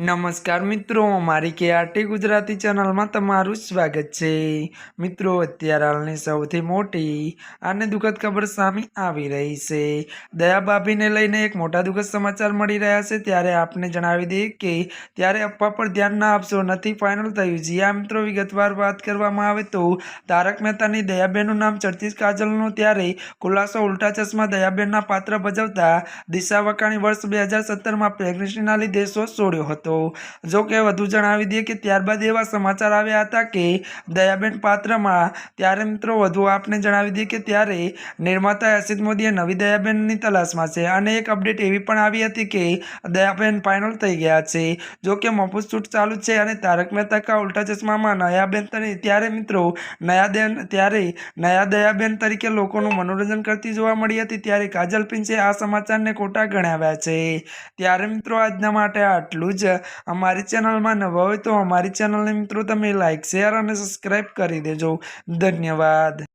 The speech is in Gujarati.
નમસ્કાર મિત્રો, મારી કેઆરટી ગુજરાતી ચેનલમાં તમારું સ્વાગત છે। મિત્રો, અત્યારે હાલની સૌથી મોટી અને દુઃખદ ખબર સામે આવી રહી છે। દયા ભાભીને લઈને એક મોટા દુઃખદ સમાચાર મળી રહ્યા છે। ત્યારે આપને જણાવી દઈએ કે ત્યારે અફવા પર ધ્યાન ના આપશો, નથી ફાઇનલ થયું। જી હા મિત્રો, વિગતવાર વાત કરવામાં આવે તો તારક મહેતાની દયાબેનનું નામ ચર્ચિત કાજલનું ત્યારે ખુલાસો ઉલ્ટા ચશ્મા દયાબેનના પાત્ર ભજવતા દિશા વકાણી વર્ષ 2017માં પ્રેગ્નન્સીના લીધે શો છોડ્યો હતો। જો કે વધુ જણાવી દઈએ કે ત્યારબાદ એવા સમાચાર આવ્યા હતા કે દયાબેન પાત્રમાં ત્યારે મિત્રો વધુ આપને જણાવી દઈએ કે ત્યારે નિર્માતા હર્ષિત મોદીએ નવી દયાબેનની તલાશમાં છે અને એક અપડેટ એવી પણ આવી હતી કે દયાબેન ફાઇનલ થઈ ગયા છે। જો કે મફત શૂટ ચાલુ છે અને તારક મહેતા કા ઉલ્ટા ચશ્મામાં નયાબેન ત્યારે મિત્રો નયા દયાબેન તરીકે લોકોનું મનોરંજન કરતી જોવા મળી હતી। ત્યારે કાજલ પિંચે આ સમાચારને ખોટા ગણાવ્યા છે। ત્યારે મિત્રો આજના માટે આટલું જ। અમારી ચેનલમાં નવા હોય તો અમારી ચેનલને મિત્રો તમે લાઈક, શેર અને સબસ્ક્રાઈબ કરી દેજો। ધન્યવાદ।